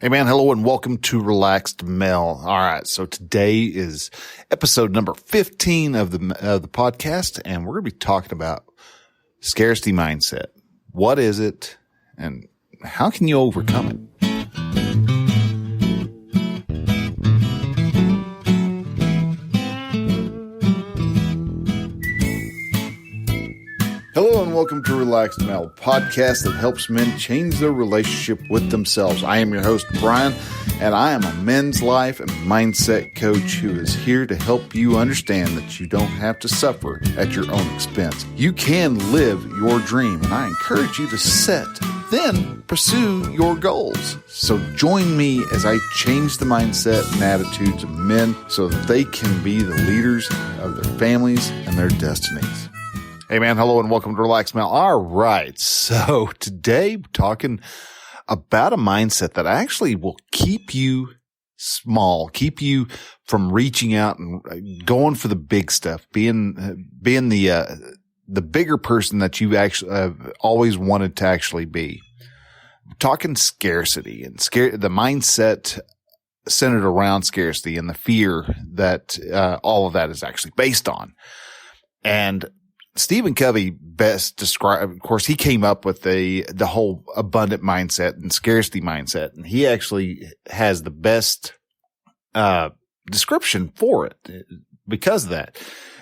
Hey man, hello and welcome to Relaxed Mel. All right, so today is episode number 15 of the podcast, and we're going to be talking about scarcity mindset. What is it, and how can you overcome it? Hello and welcome to Relaxed Mel, podcast that helps men change their relationship with themselves. I am your host, Brian, and I am a men's life and mindset coach who is here to help you understand that you don't have to suffer at your own expense. You can live your dream, and I encourage you to set, then pursue your goals. So join me as I change the mindset and attitudes of men so that they can be the leaders of their families and their destinies. Hey man, hello and welcome to Relax Mel. All right, so today we're talking about a mindset that actually will keep you small, keep you from reaching out and going for the big stuff, being the bigger person that you actually always wanted to actually be. We're talking scarcity and the mindset centered around scarcity and the fear that all of that is actually based on. And Stephen Covey best described, of course, he came up with the whole abundant mindset and scarcity mindset, and he actually has the best description for it because of that.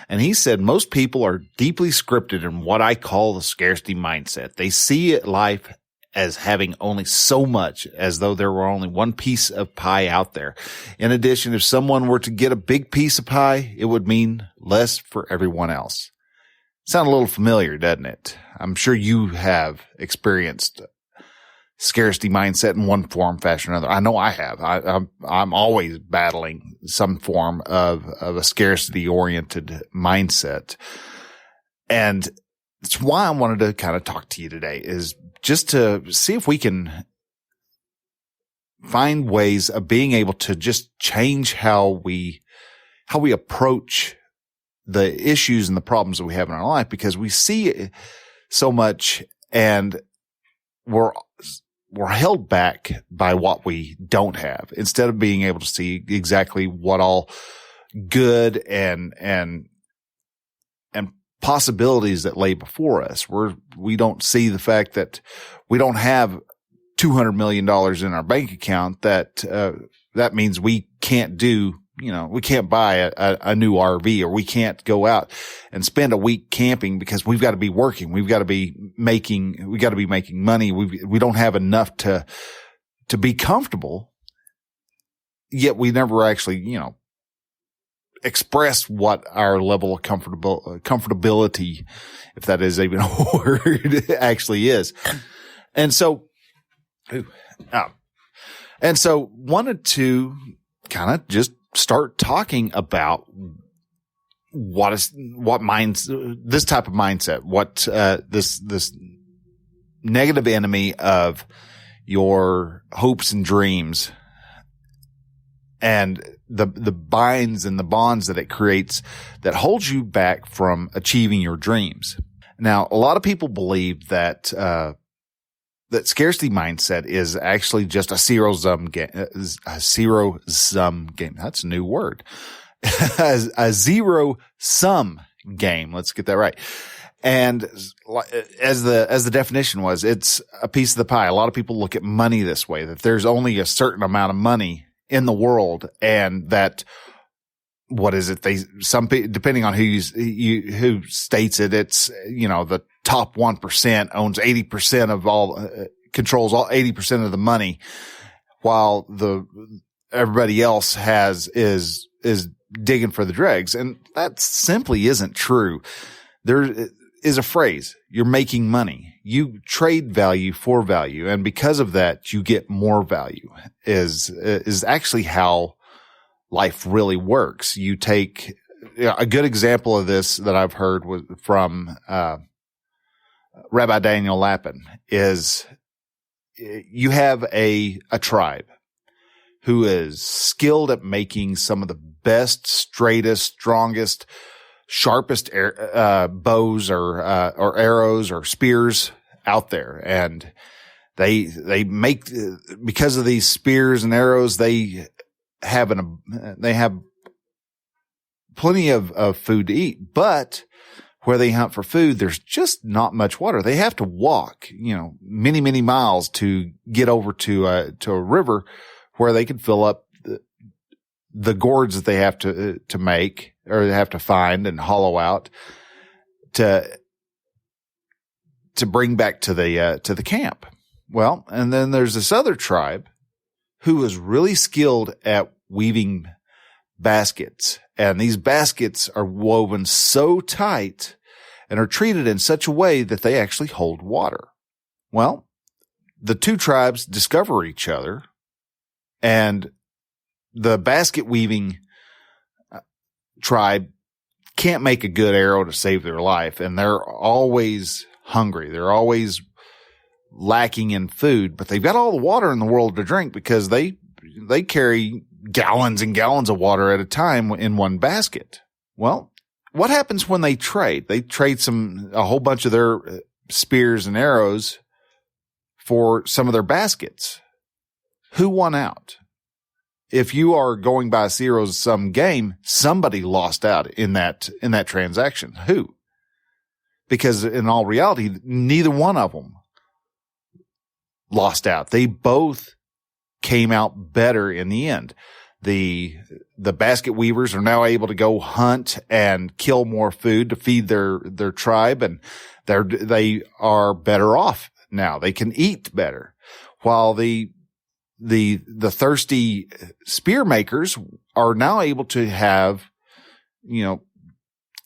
And he said most people are deeply scripted in what I call the scarcity mindset. They see life as having only so much, as though there were only one piece of pie out there. In addition, if someone were to get a big piece of pie, it would mean less for everyone else. Sound a little familiar, doesn't it? I'm sure you have experienced scarcity mindset in one form, fashion, or another. I know I have. I'm always battling some form of a scarcity-oriented mindset. And it's why I wanted to kind of talk to you today, is just to see if we can find ways of being able to just change how we approach the issues and the problems that we have in our life, because we see so much and we're held back by what we don't have, instead of being able to see exactly what all good and possibilities that lay before us. We don't see the fact that we don't have $200 million in our bank account. That means we can't we can't buy a new RV, or we can't go out and spend a week camping because we've got to be working. We've got to be making money. We don't have enough to be comfortable. Yet we never actually, express what our level of comfortability, if that is even a word, actually is. And so wanted to kind of just start talking about this type of mindset, this negative enemy of your hopes and dreams, and the binds and the bonds that it creates that holds you back from achieving your dreams. Now, a lot of people believe that scarcity mindset is actually just a zero-sum game. That's a new word. A zero-sum game. Let's get that right. And as the definition was, it's a piece of the pie. A lot of people look at money this way, that there's only a certain amount of money in the world, and that, what is it? Depending on who states it, it's, the top 1% owns 80% of all, controls all 80% of the money, while everybody else is digging for the dregs. And that simply isn't true. There is a phrase, you're making money. You trade value for value. And because of that, you get more value is actually how life really works. You take a good example of this that I've heard was from Rabbi Daniel Lapin, is you have a tribe who is skilled at making some of the best, straightest, strongest, sharpest bows or arrows or spears out there. And They make, because of these spears and arrows, they have plenty of food to eat, but where they hunt for food, there's just not much water. They have to walk, many, many miles to get over to a river where they can fill up the gourds that they have to make, or they have to find and hollow out to bring back to the camp. Well, and then there's this other tribe who is really skilled at weaving baskets. And these baskets are woven so tight and are treated in such a way that they actually hold water. Well, the two tribes discover each other, and the basket weaving tribe can't make a good arrow to save their life, and they're always hungry. They're always lacking in food, but they've got all the water in the world to drink because they carry gallons and gallons of water at a time in one basket. Well, what happens when they trade? They trade a whole bunch of their spears and arrows for some of their baskets. Who won out? If you are going by a zero-sum game, somebody lost out in that transaction. Who? Because in all reality, neither one of them lost out. They both came out better in the end. The basket weavers are now able to go hunt and kill more food to feed their tribe, and they are better off now. They can eat better, while the thirsty spear makers are now able to have,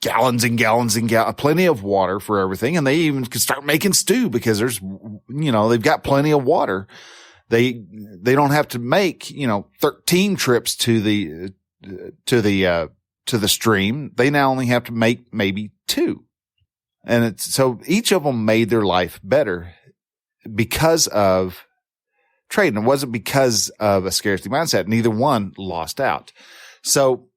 gallons and gallons and plenty of water for everything. And they even can start making stew because they've got plenty of water. They don't have to make, 13 trips to the stream. They now only have to make maybe 2. And so each of them made their life better because of trade. And it wasn't because of a scarcity mindset. Neither one lost out. So,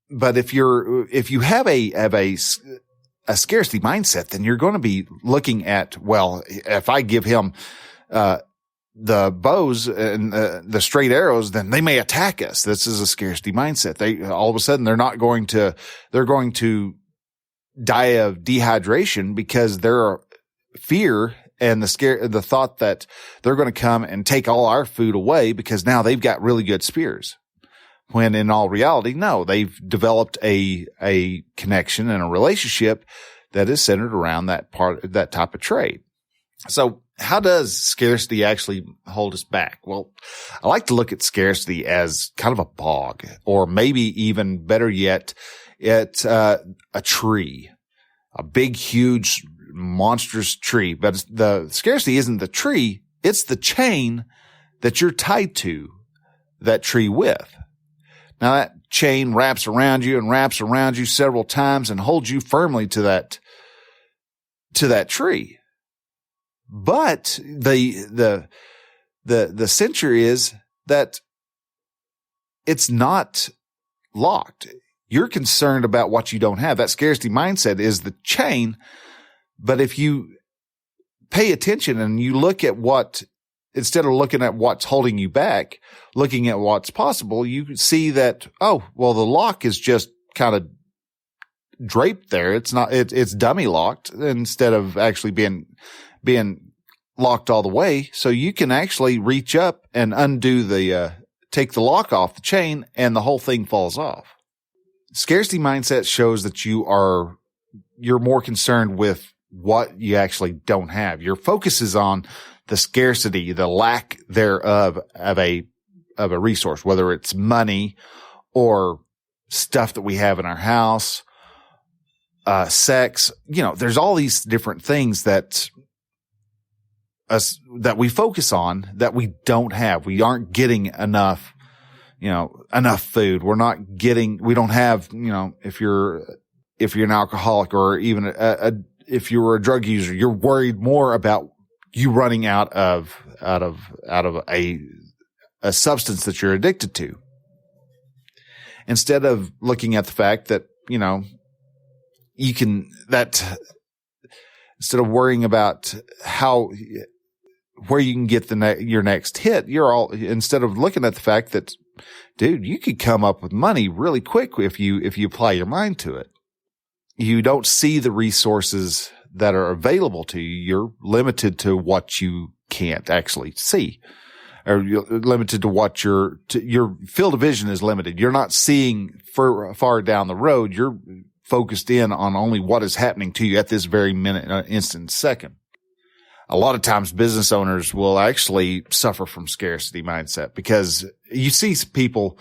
but if you have a scarcity mindset, then you're going to be looking at, well, if I give him, the bows and the straight arrows, then they may attack us. This is a scarcity mindset. All of a sudden they're going to die of dehydration because their fear and the thought that they're going to come and take all our food away because now they've got really good spears. When in all reality, no, they've developed a connection and a relationship that is centered around that type of trade. So how does scarcity actually hold us back? Well, I like to look at scarcity as kind of a bog, or maybe even better yet, it's a tree, a big, huge, monstrous tree. But the scarcity isn't the tree. It's the chain that you're tied to that tree with. Now that chain wraps around you several times and holds you firmly to that tree. But the censure is that it's not locked. You're concerned about what you don't have. That scarcity mindset is the chain. But if you pay attention and you look at instead of looking at what's holding you back, looking at what's possible, you see that, oh, well, the lock is just kind of draped there. It's not, it's dummy locked instead of actually being locked all the way. So you can actually reach up and undo take the lock off the chain and the whole thing falls off. Scarcity mindset shows that you're more concerned with what you actually don't have. Your focus is on the scarcity, the lack thereof of a resource, whether it's money or stuff that we have in our house, sex, there's all these different things that we focus on that we don't have. We aren't getting enough food. We don't have, if you're an alcoholic or even if you were a drug user, you're worried more about you running out of a substance that you're addicted to, instead of looking at the fact that, instead of worrying about where you can get your next hit, instead of looking at the fact that, dude, you could come up with money really quick if you apply your mind to it. You don't see the resources that are available to you. You're limited to what you can't actually see, or you're limited to what your field of vision is limited. You're not seeing far down the road. You're focused in on only what is happening to you at this very minute, instant, second. A lot of times business owners will actually suffer from scarcity mindset because you see people,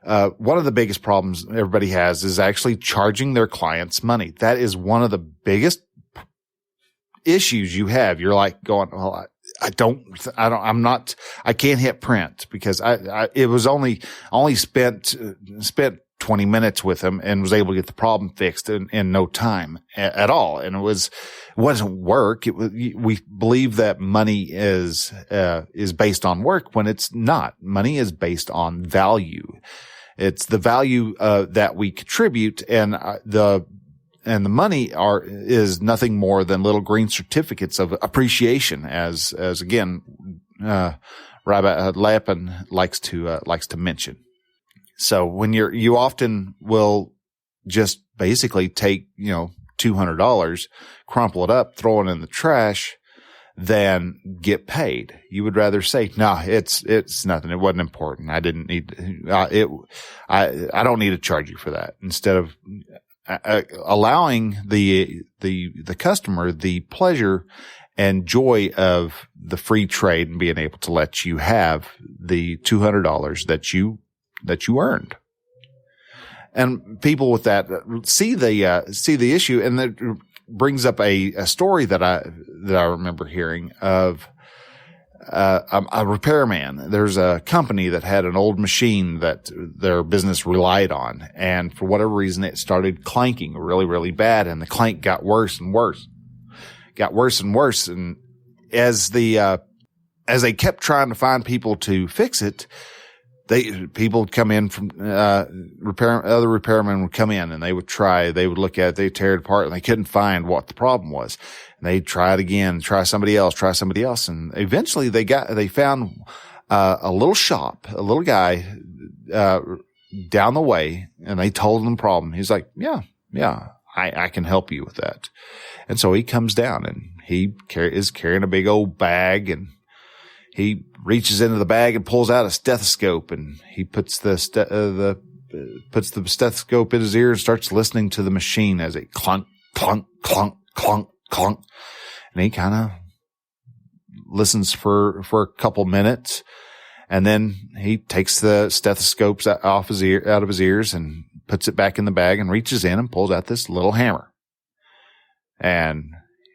one of the biggest problems everybody has is actually charging their clients money. That is one of the biggest issues you have. You're like going, well, I can't hit print because it was only spent 20 minutes with him and was able to get the problem fixed in no time at all. And it wasn't work. We believe that money is based on work when it's not. Money is based on value. It's the value, that we contribute, and the money is nothing more than little green certificates of appreciation, as again, Rabbi Lapin likes to mention. So when you often will just basically take, $200, crumple it up, throw it in the trash, than get paid. You would rather say, no, it's nothing. It wasn't important. I didn't need I don't need to charge you for that. Instead of allowing the customer the pleasure and joy of the free trade and being able to let you have the $200 that you earned. And people with that see the issue, and that brings up a story that I remember hearing of a repairman. There's a company that had an old machine that their business relied on, and for whatever reason it started clanking really, really bad, and the clank got worse and worse. And as they kept trying to find people to fix it, people would come in from, other repairmen would come in and they would look at it, they'd tear it apart, and they couldn't find what the problem was. And they'd try it again, try somebody else. And eventually they found, a little shop, a little guy, down the way, and they told him the problem. He's like, yeah, I can help you with that. And so he comes down and he is carrying a big old bag, and he reaches into the bag and pulls out a stethoscope, and he puts the stethoscope in his ear and starts listening to the machine as it clunk, clunk, clunk, clunk, clunk. And he kind of listens for a couple minutes, and then he takes the stethoscopes out of his ears and puts it back in the bag and reaches in and pulls out this little hammer. And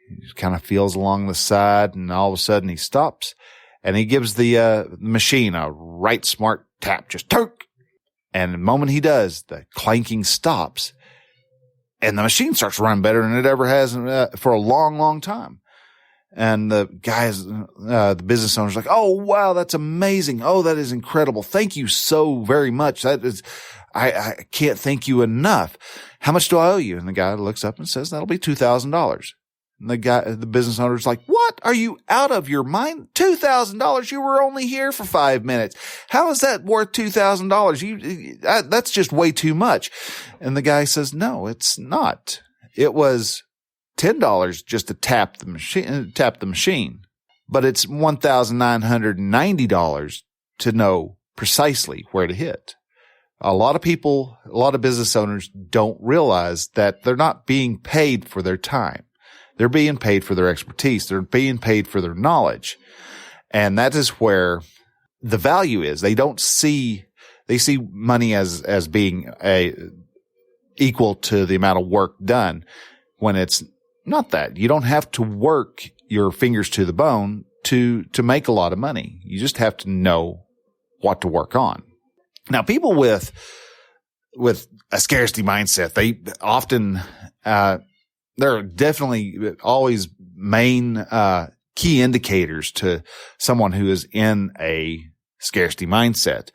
he just kind of feels along the side, and all of a sudden he stops. And he gives the machine a right smart tap, just turk. And the moment he does, the clanking stops, and the machine starts running better than it ever has for a long, long time. And the guys, the business owner's like, "Oh, wow, that's amazing. Oh, that is incredible. Thank you so very much. I can't thank you enough. How much do I owe you?" And the guy looks up and says, "That'll be $2,000. And the business owner's like, "What? Are you out of your mind? $2,000? You were only here for 5 minutes. How is that worth $2,000? That's just way too much." And the guy says, "No, it's not. It was $10 just to tap the machine, but it's $1,990 to know precisely where to hit." A lot of business owners don't realize that they're not being paid for their time. They're being paid for their expertise. They're being paid for their knowledge. And that is where the value is. They see money as being equal to the amount of work done, when it's not that. You don't have to work your fingers to the bone to make a lot of money. You just have to know what to work on. Now, people with a scarcity mindset, they often, there are definitely always main key indicators to someone who is in a scarcity mindset.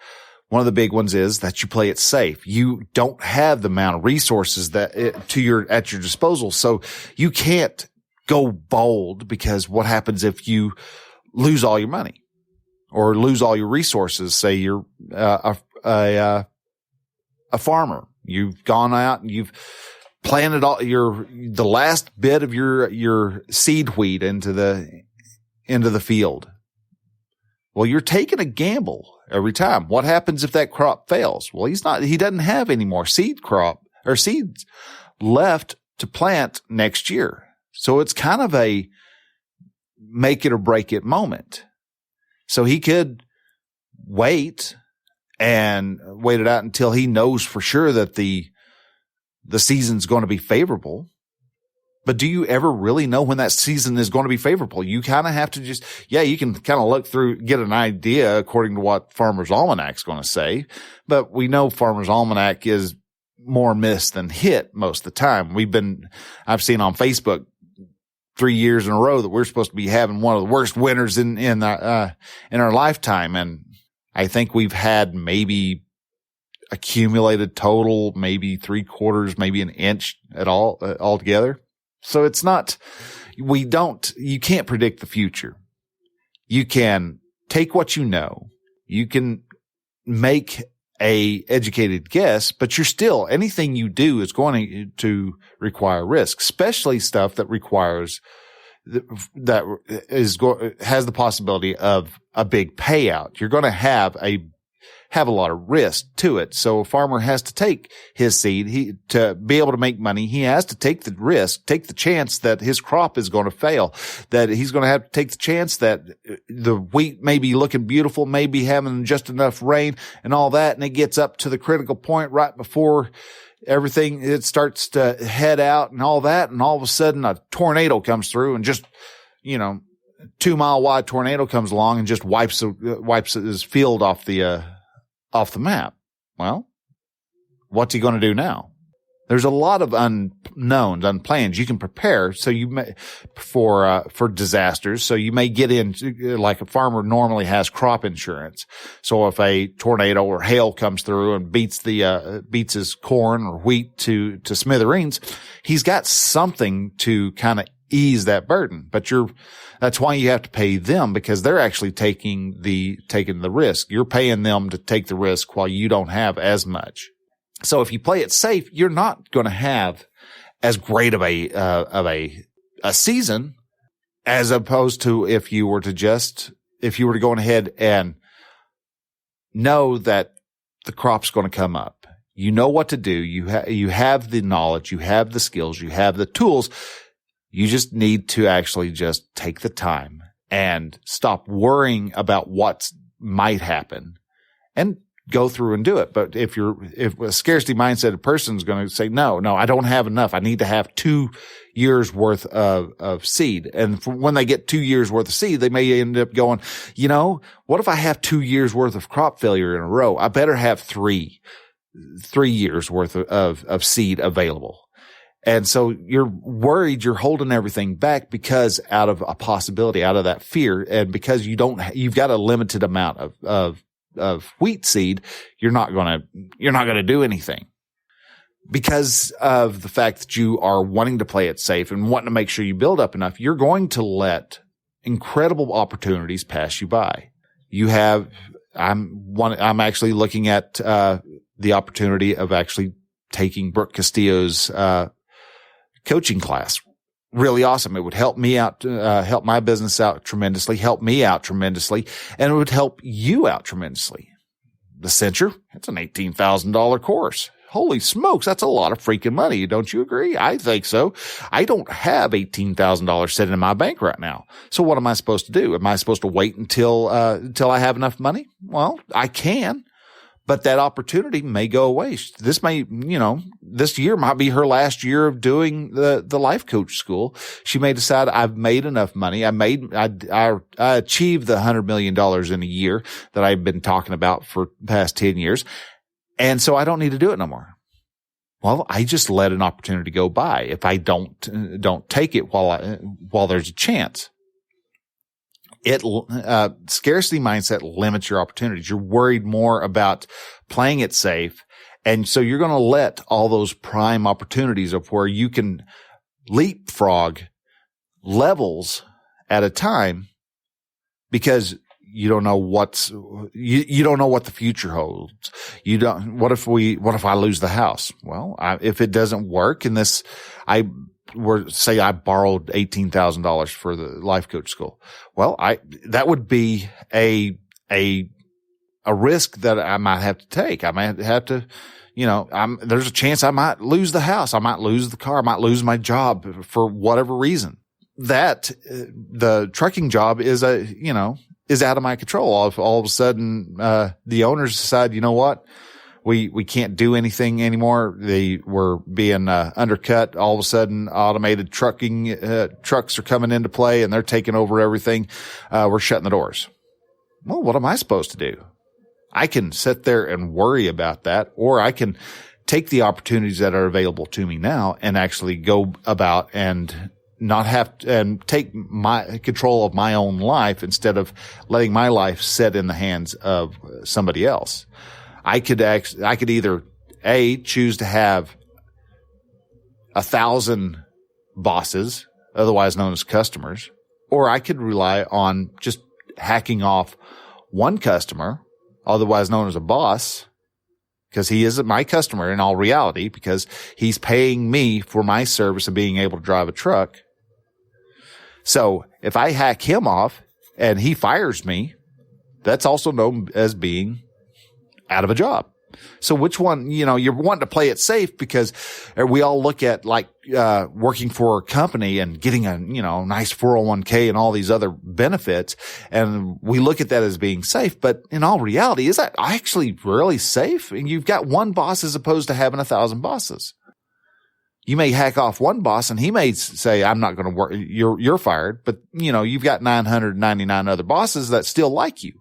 One of the big ones is that you play it safe. You don't have the amount of resources at your disposal, so you can't go bold, because what happens if you lose all your money or lose all your resources. Say you're a farmer. You've gone out and you've planted the last bit of your seed wheat into the field. Well, you're taking a gamble every time. What happens if that crop fails? Well, he doesn't have any more seeds left to plant next year. So it's kind of a make it or break it moment. So he could wait it out until he knows for sure that the season's going to be favorable. But do you ever really know when that season is going to be favorable? You kind of have to you can kind of look through, get an idea according to what Farmer's Almanac's going to say. But we know Farmer's Almanac is more miss than hit most of the time. I've seen on Facebook 3 years in a row that we're supposed to be having one of the worst winters in our lifetime. And I think we've had maybe accumulated total, maybe 3/4, maybe an inch at all altogether. So it's not, you can't predict the future. You can take what you know. You can make a educated guess, but anything you do is going to require risk, especially stuff that has the possibility of a big payout. You're going to have a lot of risk to it. So a farmer has to take his seed. To be able to make money, he has to take the risk, take the chance that his crop is going to fail, that he's going to have to take the chance that the wheat may be looking beautiful, may be having just enough rain and all that. And it gets up to the critical point right before everything, it starts to head out and all that. And all of a sudden a tornado comes through and just, 2-mile wide tornado comes along and just wipes his field off the map. Well, what's he going to do now? There's a lot of unknowns, unplanned. You can prepare for disasters. So you may get in, like a farmer normally has crop insurance. So if a tornado or hail comes through and beats his corn or wheat to smithereens, he's got something to kind of ease that burden. But that's why you have to pay them, because they're actually taking the risk. You're paying them to take the risk while you don't have as much. So if you play it safe, you're not going to have as great of a season as opposed to if you were to go ahead and know that the crop's going to come up. You know what to do. You have the knowledge, you have the skills, you have the tools. You just need to actually just take the time and stop worrying about what might happen and go through and do it. But if a scarcity mindset person is going to say, no, I don't have enough. I need to have 2 years worth of seed. And when they get 2 years worth of seed, they may end up going, what if I have 2 years worth of crop failure in a row? I better have 3 years worth of seed available. And so you're worried, you're holding everything back because out of a possibility, out of that fear, and because you've got a limited amount of wheat seed, you're not going to do anything because of the fact that you are wanting to play it safe and wanting to make sure you build up enough. You're going to let incredible opportunities pass you by. I'm actually looking at the opportunity of actually taking Brooke Castillo's coaching class. Really awesome. It would help me out, help my business out tremendously, help me out tremendously, and it would help you out tremendously. The Cincher, it's an $18,000 course. Holy smokes, that's a lot of freaking money. Don't you agree? I think so. I don't have $18,000 sitting in my bank right now. So what am I supposed to do? Am I supposed to wait until I have enough money? Well, I can. But that opportunity may go away. This year might be her last year of doing the life coach school. She may decide I've made enough money. I achieved the $100 million in a year that I've been talking about for the past 10 years. And so I don't need to do it no more. Well, I just let an opportunity go by if I don't take it while there's a chance. Scarcity mindset limits your opportunities. You're worried more about playing it safe. And so you're going to let all those prime opportunities of where you can leapfrog levels at a time because you don't know you don't know what the future holds. What if I lose the house? Well, if it doesn't work in this, say I borrowed $18,000 for the life coach school. Well, that would be a risk that I might have to take. I might have to, there's a chance I might lose the house. I might lose the car. I might lose my job for whatever reason. The trucking job is out of my control. If all of a sudden, the owners decide, you know what? We can't do anything anymore. They were being undercut. All of a sudden, automated trucking trucks are coming into play and they're taking over everything. We're shutting the doors. Well, what am I supposed to do? I can sit there and worry about that, or I can take the opportunities that are available to me now and actually go about and not have to, and take my control of my own life instead of letting my life sit in the hands of somebody else. I could either choose to have 1,000 bosses, otherwise known as customers, or I could rely on just hacking off one customer, otherwise known as a boss, because he isn't my customer in all reality, because he's paying me for my service of being able to drive a truck. So if I hack him off and he fires me, that's also known as being out of a job. So which one, you're wanting to play it safe, because we all look at working for a company and getting a, nice 401k and all these other benefits. And we look at that as being safe. But in all reality, is that actually really safe? And you've got one boss as opposed to having 1,000 bosses. You may hack off one boss and he may say, I'm not going to work. You're fired. But you've got 999 other bosses that still like you.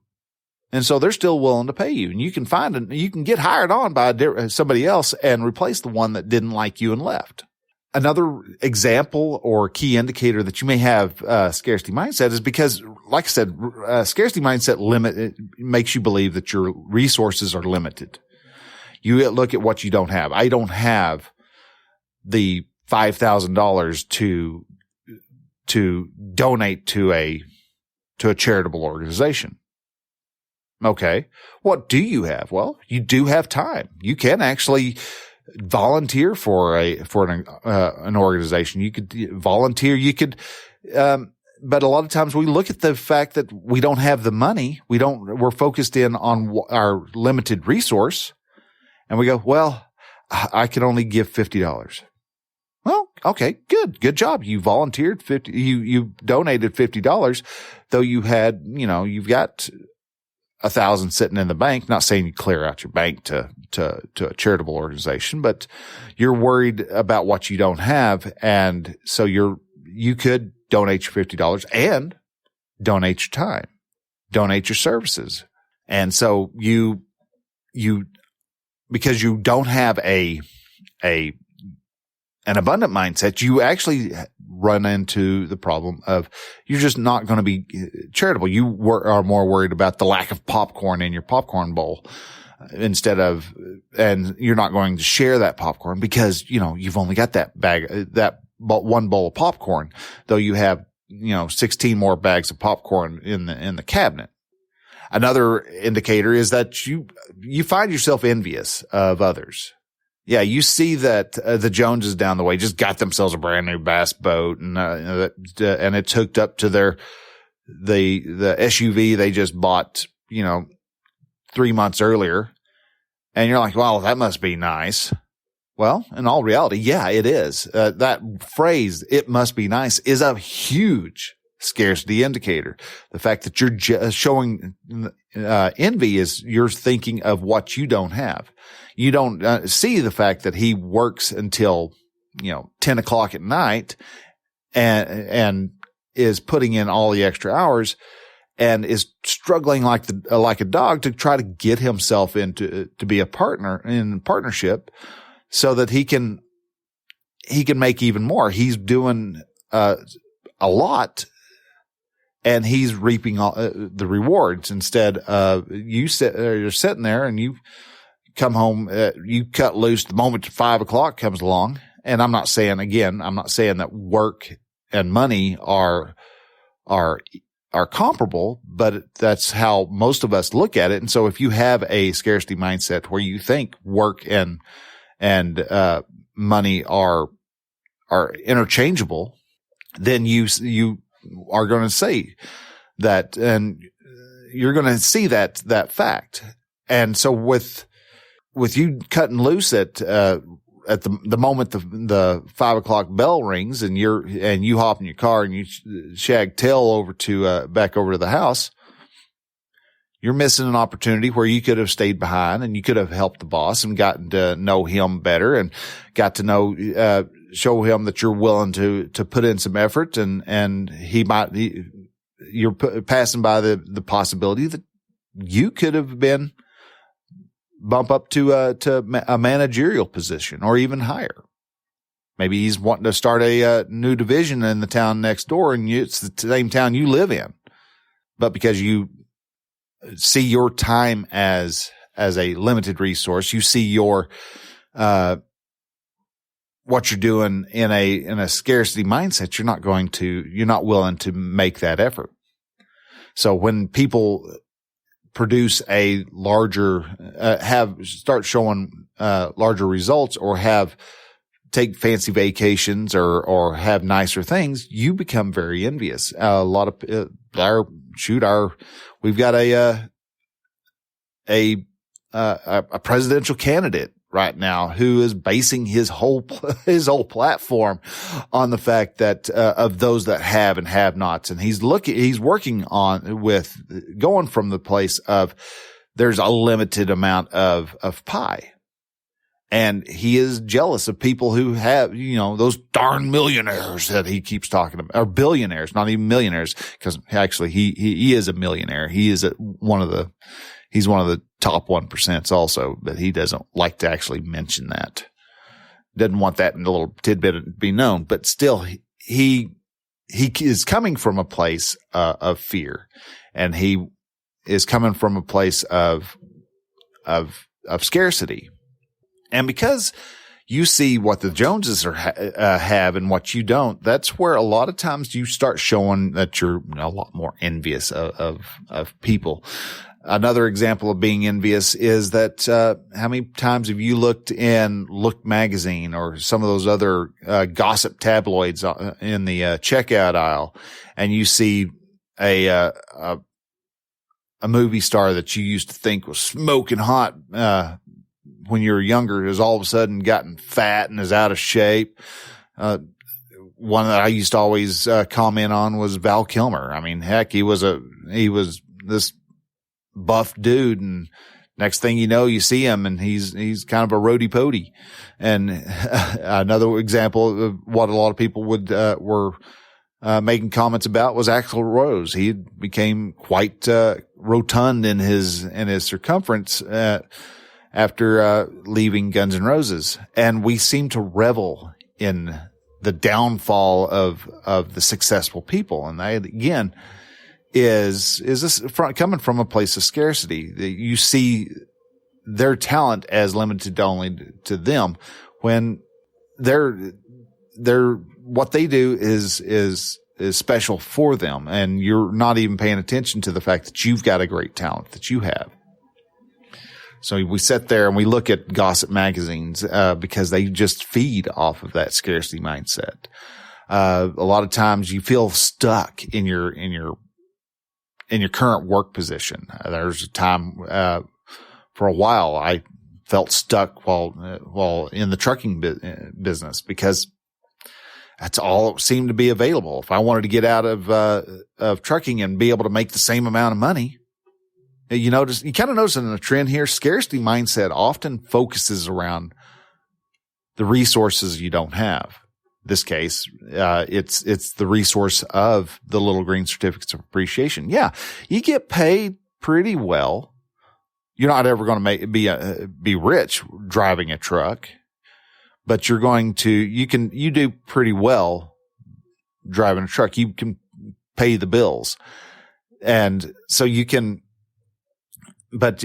And so they're still willing to pay you, and you can get hired on by somebody else and replace the one that didn't like you and left. Another example or key indicator that you may have scarcity mindset is because, like I said, scarcity mindset makes you believe that your resources are limited. You look at what you don't have. I don't have the $5,000 to donate to a charitable organization. Okay. What do you have? Well, you do have time. You can actually volunteer for an organization. You could volunteer. You could, but a lot of times we look at the fact that we don't have the money. We're focused in on our limited resource, and we go, well, I can only give $50. Well, okay, good job. You volunteered you donated $50, though you had, you've got 1,000 sitting in the bank. Not saying you clear out your bank to a charitable organization, but you're worried about what you don't have. And so you could donate your $50 and donate your time, donate your services. And so because you don't have an abundant mindset, you actually run into the problem of you're just not going to be charitable. You are more worried about the lack of popcorn in your popcorn bowl and you're not going to share that popcorn because, you've only got that one bowl of popcorn, though you have, 16 more bags of popcorn in the cabinet. Another indicator is that you find yourself envious of others. Yeah, you see that the Joneses down the way just got themselves a brand new bass boat, and it's hooked up to the SUV they just bought, 3 months earlier, and you're like, "Well, that must be nice." Well, in all reality, yeah, it is. That phrase, "it must be nice," is a huge scarcity indicator. The fact that you're showing envy is you're thinking of what you don't have. You don't see the fact that he works until 10 o'clock at night and is putting in all the extra hours and is struggling like a dog to try to get himself to be a partner in partnership so that he can make even more. He's doing a lot. And he's reaping all the rewards instead of you're sitting there and you come home, you cut loose the moment 5 o'clock comes along. And I'm not saying that work and money are are comparable, but that's how most of us look at it. And so if you have a scarcity mindset where you think work and money are interchangeable, then you are going to say that, and you're going to see that fact. And so with you cutting loose at the moment the 5 o'clock bell rings and you hop in your car and you shag tail over to back over to the house, you're missing an opportunity where you could have stayed behind and you could have helped the boss and gotten to know him better and got to know, show him that you're willing to put in some effort, and you're passing by the possibility that you could have been bump up to a managerial position or even higher. Maybe he's wanting to start a new division in the town next door, and it's the same town you live in. But because you see your time as a limited resource, you see your what you're doing in a scarcity mindset, you're not willing to make that effort. So when people produce a larger, start showing, larger results or take fancy vacations or have nicer things, you become very envious. A lot of, we've got a presidential candidate right now who is basing his whole platform on the fact that, of those that have and have nots. And he's working with going from the place of there's a limited amount of pie. And he is jealous of people who have, those darn millionaires that he keeps talking about, or billionaires, not even millionaires, because actually he is a millionaire. He's one of the top 1% also, but he doesn't like to actually mention that. Doesn't want that in a little tidbit to be known, but still he is coming from a place of fear, and he is coming from a place of scarcity. And because you see what the Joneses have and what you don't, that's where a lot of times you start showing that you're a lot more envious of people. Another example of being envious is that, how many times have you looked in Look magazine or some of those other, gossip tabloids in the, checkout aisle, and you see a movie star that you used to think was smoking hot, when you were younger, has all of a sudden gotten fat and is out of shape. One that I used to always, comment on was Val Kilmer. I mean, heck, he was this buff dude, and next thing you know, you see him and he's kind of a roadie-pody. And another example of what a lot of people were making comments about was Axl Rose. He became quite rotund in his circumference after leaving Guns N' Roses. And we seem to revel in the downfall of the successful people. And that, again, is this coming from a place of scarcity? You see their talent as limited only to them, when what they do is special for them, and you're not even paying attention to the fact that you've got a great talent that you have. So we sit there and we look at gossip magazines, because they just feed off of that scarcity mindset. A lot of times you feel stuck in your current work position. There's a time, for a while I felt stuck while in the trucking business, because that's all that seemed to be available. If I wanted to get out of trucking and be able to make the same amount of money, you kind of notice in a trend here, scarcity mindset often focuses around the resources you don't have. In this case, it's the resource of the little green certificates of appreciation. Yeah, you get paid pretty well. You're not ever going to be rich driving a truck, but you do pretty well driving a truck. You can pay the bills. And so you can, but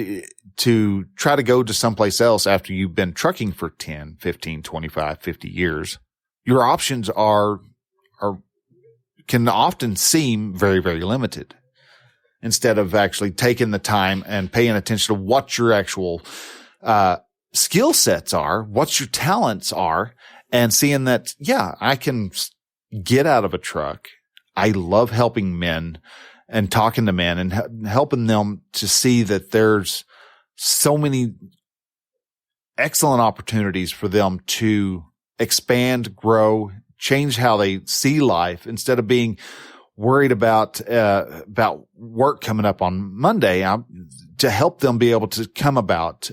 to try to go to someplace else after you've been trucking for 10, 15, 25, 50 years, your options are can often seem very, very limited, instead of actually taking the time and paying attention to what your actual skill sets are, what your talents are, and seeing that, yeah, I can get out of a truck. I love helping men and talking to men and helping them to see that there's so many excellent opportunities for them to expand, grow, change how they see life, instead of being worried about work coming up on Monday, to help them be able to come about,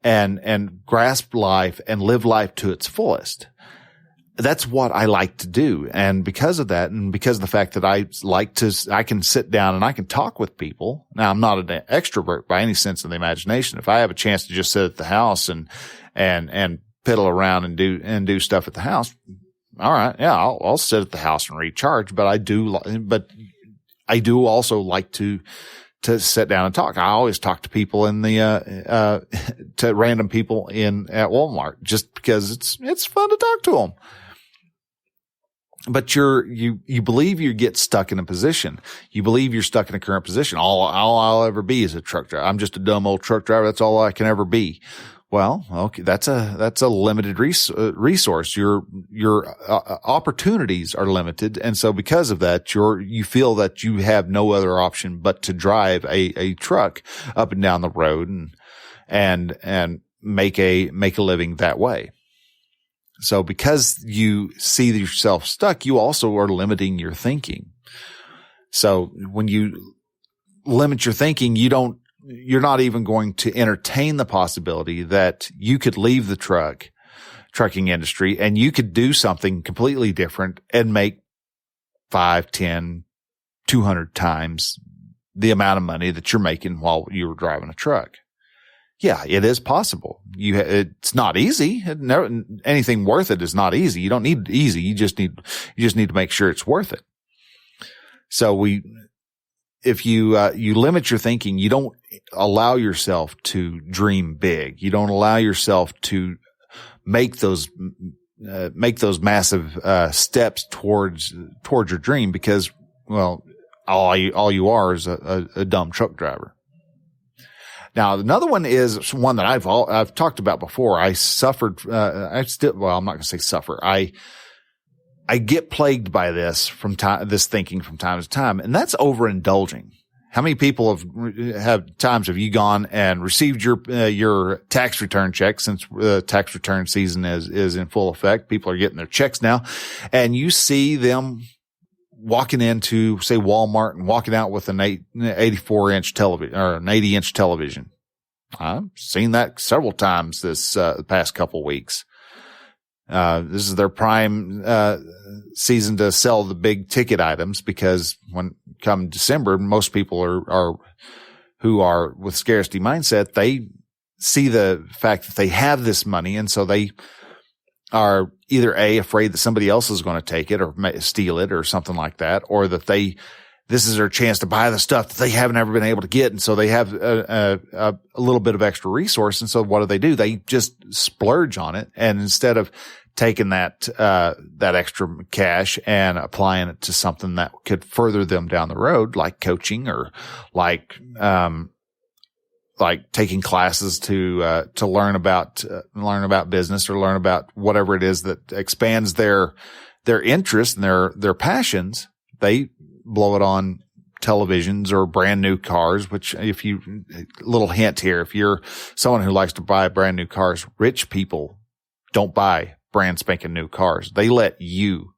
and grasp life and live life to its fullest. That's what I like to do. And because of that, and because of the fact that I can sit down and I can talk with people. Now, I'm not an extrovert by any sense of the imagination. If I have a chance to just sit at the house and piddle around and do stuff at the house, all right. Yeah. I'll sit at the house and recharge, but I do also like to sit down and talk. I always talk to people to random people at Walmart, just because it's fun to talk to them. But you believe you get stuck in a position. You believe you're stuck in a current position. All I'll ever be is a truck driver. I'm just a dumb old truck driver. That's all I can ever be. Well, okay, that's a limited resource. Your opportunities are limited. And so because of that, you feel that you have no other option but to drive a truck up and down the road and make a living that way. So because you see yourself stuck, you also are limiting your thinking. So when you limit your thinking, you're not even going to entertain the possibility that you could leave the trucking industry and you could do something completely different and make 5, 10, 200 times the amount of money that you're making while you were driving a truck. Yeah, it is possible. It's not easy. Anything worth it is not easy. You don't need easy. You just need to make sure it's worth it. So if you limit your thinking, you don't allow yourself to dream big. You don't allow yourself to make those massive steps towards your dream, because, well, all you are is a dumb truck driver. Now, another one is one that I've talked about before. I suffered, I'm not going to say suffer. I get plagued by this this thinking from time to time, and that's overindulging. How many people have you gone and received your tax return check, since tax return season is in full effect? People are getting their checks now, and you see them walking into, say, Walmart and walking out with an 84-inch television or an 80-inch television. I've seen that several times the past couple weeks. This is their prime season to sell the big ticket items, because when come December, most people who are with scarcity mindset, they see the fact that they have this money, and so they are either afraid that somebody else is going to take it or steal it or something like that, or that this is their chance to buy the stuff that they haven't ever been able to get. And so they have a little bit of extra resource. And so what do? They just splurge on it. And instead of taking that extra cash and applying it to something that could further them down the road, like coaching or like taking classes to learn about business, or learn about whatever it is that expands their interests and their passions, they blow it on televisions or brand new cars, which little hint here, if you're someone who likes to buy brand new cars, rich people don't buy brand spanking new cars. They let you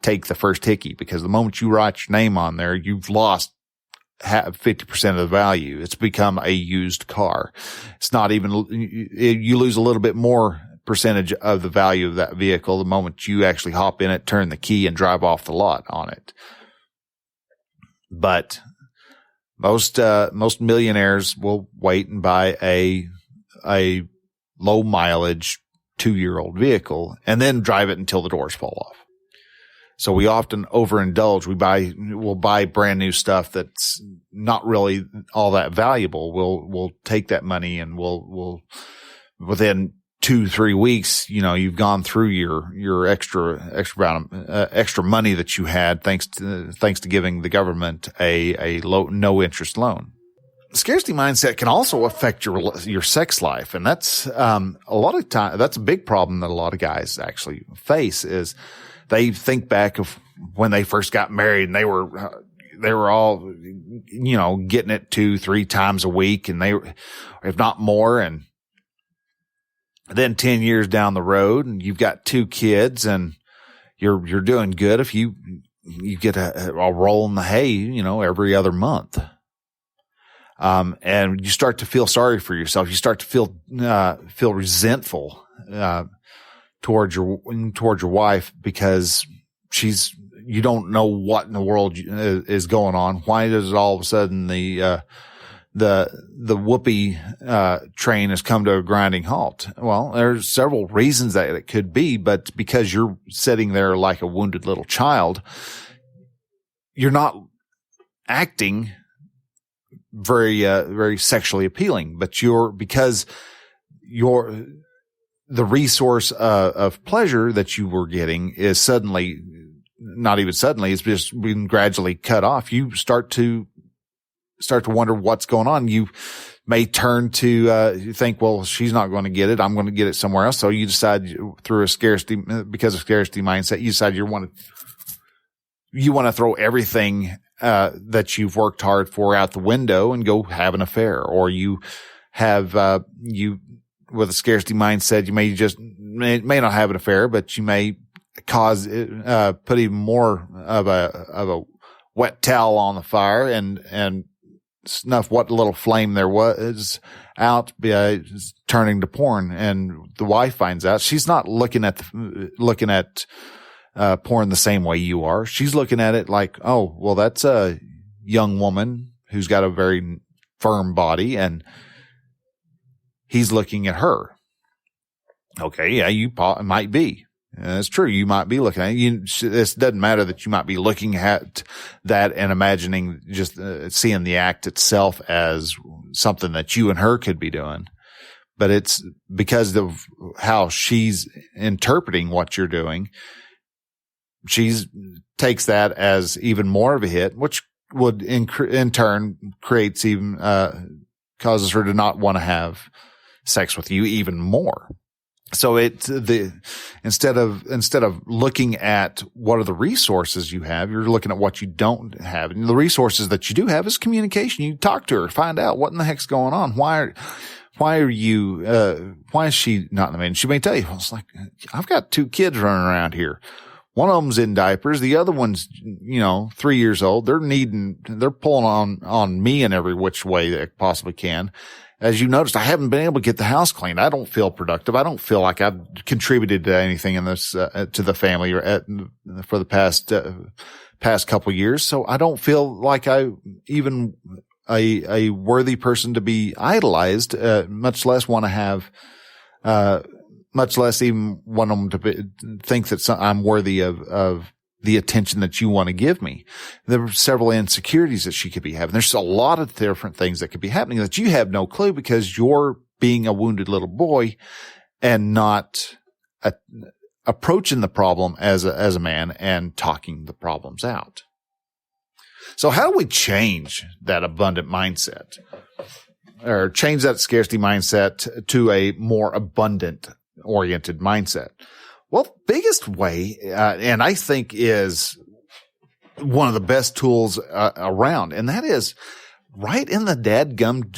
take the first hickey, because the moment you write your name on there, you've lost 50% of the value. It's become a used car. It's not even, you lose a little bit more percentage of the value of that vehicle the moment you actually hop in it, turn the key, and drive off the lot on it. But most millionaires will wait and buy a low mileage 2-year-old vehicle and then drive it until the doors fall off. So we often overindulge. We'll buy brand new stuff that's not really all that valuable. We'll take that money and we'll within 2-3 weeks, you've gone through your extra money that you had thanks to giving the government a no interest loan. Scarcity mindset can also affect your sex life. And that's, a lot of time, that's a big problem that a lot of guys actually face is they think back of when they first got married and they were all, getting it 2-3 times a week and if not more. And then 10 years down the road and you've got 2 kids and you're doing good if you get a roll in the hay, every other month. And you start to feel sorry for yourself. You start to feel resentful, towards your wife because you don't know what in the world is going on. Why does all of a sudden the whoopee, train has come to a grinding halt? Well, there's several reasons that it could be, but because you're sitting there like a wounded little child, you're not acting very, very sexually appealing, but because the resource of pleasure that you were getting is suddenly, not even suddenly, it's just been gradually cut off. You start to wonder what's going on. You may turn to, you think, well, she's not going to get it. I'm going to get it somewhere else. So you decide because of scarcity mindset, you decide you want to throw everything that you've worked hard for out the window and go have an affair. Or you have, with a scarcity mindset, you may not have an affair, but you may put even more of a wet towel on the fire and snuff what little flame there was out, turning to porn. And the wife finds out. She's not looking at porn the same way you are. She's looking at it like, oh, well, that's a young woman who's got a very firm body and he's looking at her. Okay. Yeah, you might be. That's true. You might be looking at it. It doesn't matter that you might be looking at that and imagining just seeing the act itself as something that you and her could be doing. But it's because of how she's interpreting what you're doing. She takes that as even more of a hit, which would in turn creates even, causes her to not want to have sex with you even more. So instead of looking at what are the resources you have, you're looking at what you don't have. And the resources that you do have is communication. You talk to her, find out what in the heck's going on. Why is she not in the main? She may tell you, it's like, I've got 2 kids running around here. One of them's in diapers. The other one's, 3 years old. They're pulling on me in every which way they possibly can. As you noticed, I haven't been able to get the house cleaned. I don't feel productive. I don't feel like I've contributed to anything in this, to the family for the past couple of years. So I don't feel like a worthy person to be idolized, much less want to have, much less even want them to think that I'm worthy of the attention that you want to give me. There were several insecurities that she could be having. There's a lot of different things that could be happening that you have no clue because you're being a wounded little boy and not approaching the problem as a man and talking the problems out. So how do we change that abundant mindset or change that scarcity mindset to a more abundant oriented mindset? Well, biggest way, and I think is one of the best tools around, and that is write in the dadgum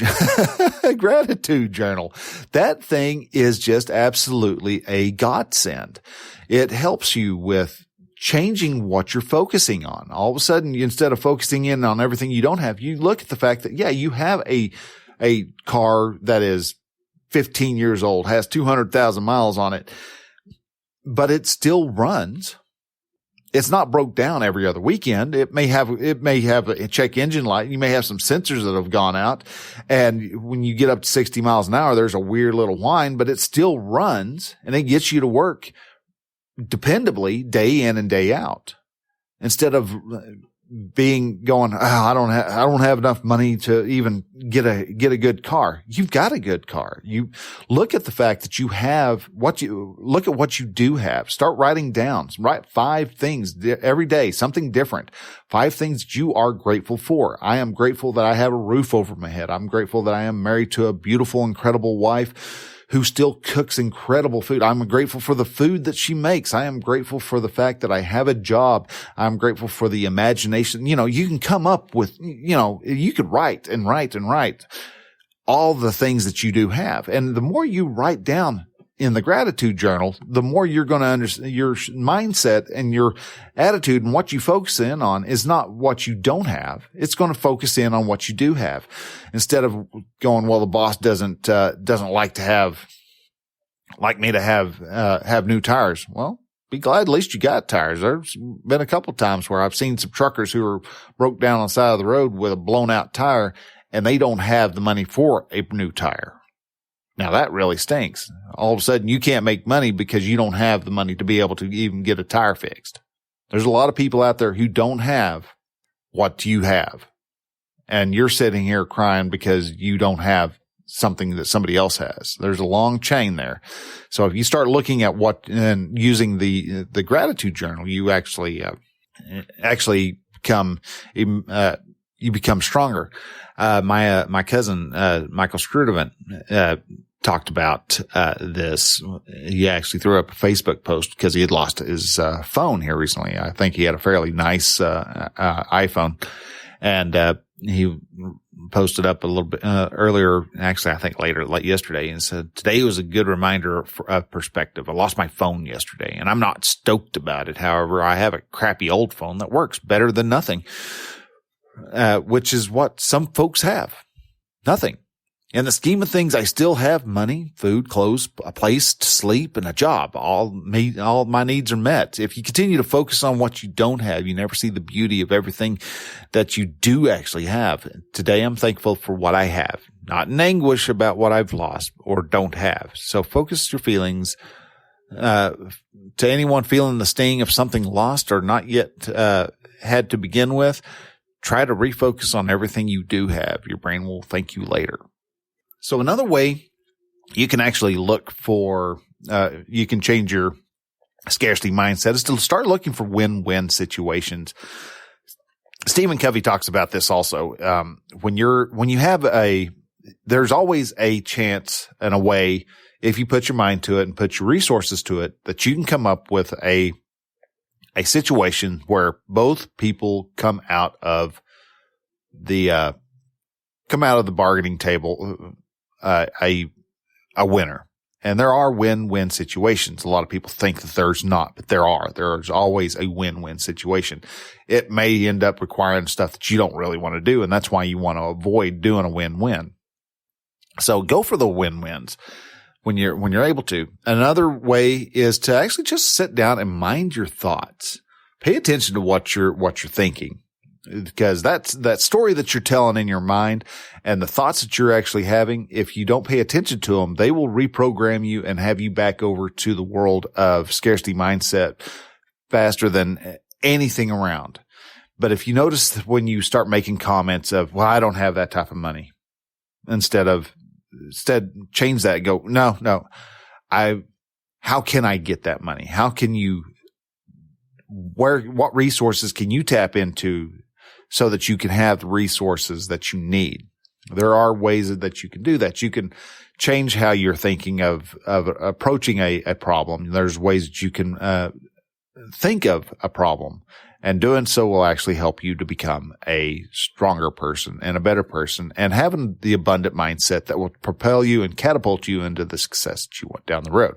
gratitude journal. That thing is just absolutely a godsend. It helps you with changing what you're focusing on. All of a sudden, instead of focusing in on everything you don't have, you look at the fact that, yeah, you have a car that is 15 years old, has 200,000 miles on it, but it still runs. It's not broke down every other weekend. It may have a check engine light. You may have some sensors that have gone out. And when you get up to 60 miles an hour, there's a weird little whine, but it still runs and it gets you to work dependably day in and day out. Instead of going, I don't have enough money to even get a good car. You've got a good car. You look at the fact that you have look at what you do have. Start writing down, write 5 things every day, something different. 5 things that you are grateful for. I am grateful that I have a roof over my head. I'm grateful that I am married to a beautiful, incredible wife who still cooks incredible food. I'm grateful for the food that she makes. I am grateful for the fact that I have a job. I'm grateful for the imagination. You can come up with, you could write and write and write all the things that you do have. And the more you write down in the gratitude journal, the more you're going to understand your mindset and your attitude, and what you focus in on is not what you don't have. It's going to focus in on what you do have, instead of going, well, the boss doesn't like me to have new tires. Well, be glad at least you got tires. There's been a couple of times where I've seen some truckers who are broke down on the side of the road with a blown out tire, and they don't have the money for a new tire. Now that really stinks. All of a sudden you can't make money because you don't have the money to be able to even get a tire fixed. There's a lot of people out there who don't have what you have. And you're sitting here crying because you don't have something that somebody else has. There's a long chain there. So if you start looking at and using the gratitude journal, you actually become, you become stronger. My cousin, Michael Scrutevant, talked about this. He actually threw up a Facebook post because he had lost his phone here recently. I think he had a fairly nice iPhone, and he posted up a little bit earlier, actually I think like yesterday, and said, today was a good reminder of perspective. I lost my phone yesterday, and I'm not stoked about it. However, I have a crappy old phone that works better than nothing, which is what some folks have. Nothing. In the scheme of things, I still have money, food, clothes, a place to sleep, and a job. All my needs are met. If you continue to focus on what you don't have, you never see the beauty of everything that you do actually have. Today, I'm thankful for what I have, not in anguish about what I've lost or don't have. So focus your feelings. To anyone feeling the sting of something lost or not yet had to begin with, try to refocus on everything you do have. Your brain will thank you later. So another way you can actually look for, you can change your scarcity mindset is to start looking for win-win situations. Stephen Covey talks about this also. When you have there's always a chance and a way, if you put your mind to it and put your resources to it, that you can come up with a situation where both people come out of the bargaining table a winner. And there are win-win situations. A lot of people think that there's not, but there's always a win-win situation. It may end up requiring stuff that you don't really want to do, and that's why you want to avoid doing a win-win. So go for the win-wins when you're able to. Another way is to actually just sit down and mind your thoughts. Pay attention to what you're thinking, because that story that you're telling in your mind and the thoughts that you're actually having, if you don't pay attention to them, they will reprogram you and have you back over to the world of scarcity mindset faster than anything around. But if you notice that when you start making comments of, well, I don't have that type of money, instead change that and go, no, how can I get that money? How can you, what resources can you tap into so that you can have the resources that you need? There are ways that you can do that. You can change how you're thinking of approaching a problem. There's ways that you can think of a problem, and doing so will actually help you to become a stronger person and a better person, and having the abundant mindset that will propel you and catapult you into the success that you want down the road.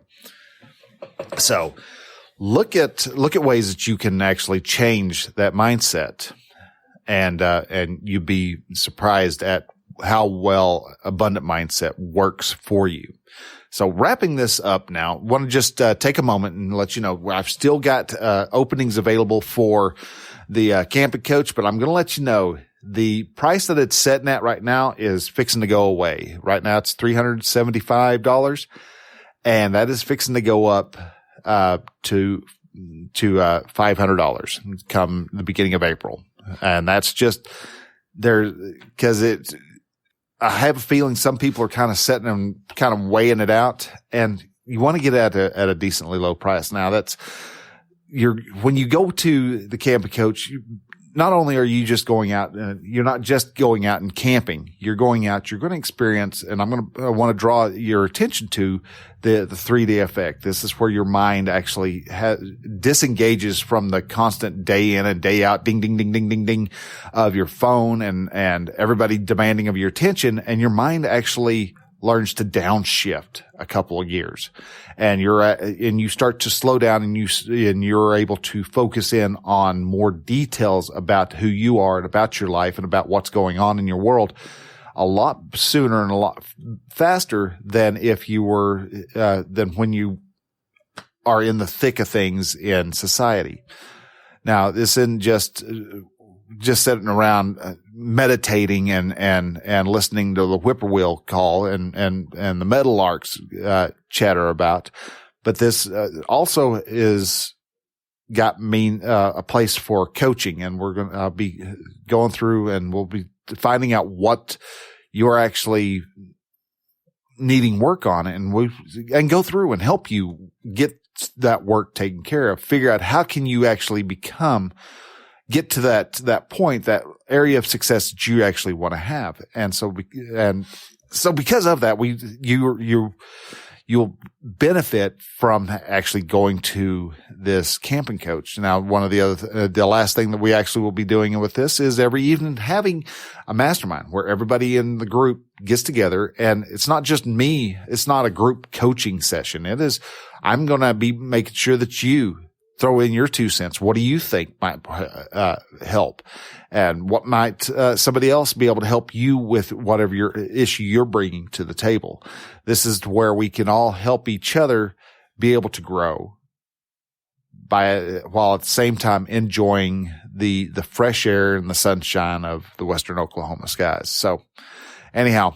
So look at ways that you can actually change that mindset, and you'd be surprised at how well abundant mindset works for you. So wrapping this up now, I want to just take a moment and let you know I've still got openings available for the camping coach, but I'm going to let you know the price that it's setting at right now is fixing to go away. Right now it's $375, and that is fixing to go up to $500 come the beginning of April. And that's just there because I have a feeling some people are kind of setting and kind of weighing it out, and you want to get at a decently low price. Now when you go to the camping coach, not only are you just going out, you're not just going out and camping. You're going out, you're going to experience, and I want to draw your attention to the 3D effect. This is where your mind actually disengages from the constant day in and day out, ding, ding, ding, ding, ding, ding of your phone and everybody demanding of your attention. And your mind actually learns to downshift a couple of gears, and you start to slow down, and you're able to focus in on more details about who you are and about your life and about what's going on in your world a lot sooner and a lot faster than if you were, than when you are in the thick of things in society. Now, this isn't just sitting around meditating and listening to the whippoorwill call and the meadowlarks chatter about, but this also is got me a place for coaching, and we're going to be going through, and we'll be finding out what you're actually needing work on, and go through and help you get that work taken care of. Figure out how can you actually get to that point, that area of success that you actually want to have. And so because of that, you'll benefit from actually going to this camping coach. Now, one of the last thing that we actually will be doing with this is every evening having a mastermind where everybody in the group gets together, and it's not just me. It's not a group coaching session. I'm going to be making sure that you throw in your 2 cents. What do you think might help? And what might somebody else be able to help you with whatever your issue you're bringing to the table? This is where we can all help each other be able to grow while at the same time enjoying the fresh air and the sunshine of the Western Oklahoma skies. So anyhow,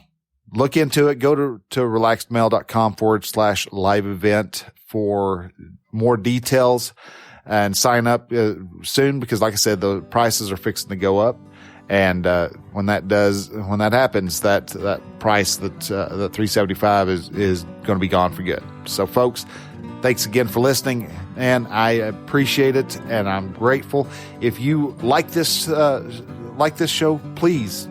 look into it. Go to relaxedmail.com/live event for more details, and sign up soon, because like I said, the prices are fixing to go up. And when that happens, that price, that $375 is going to be gone for good. So folks, thanks again for listening, and I appreciate it, and I'm grateful. If you like this show, please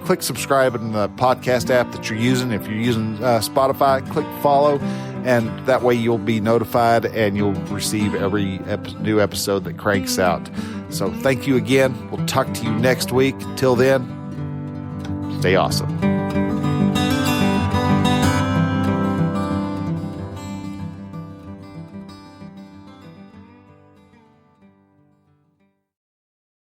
click subscribe in the podcast app that you're using. If you're using Spotify, click follow, and that way you'll be notified and you'll receive every new episode that cranks out. So thank you again. We'll talk to you next week. Till then, stay awesome.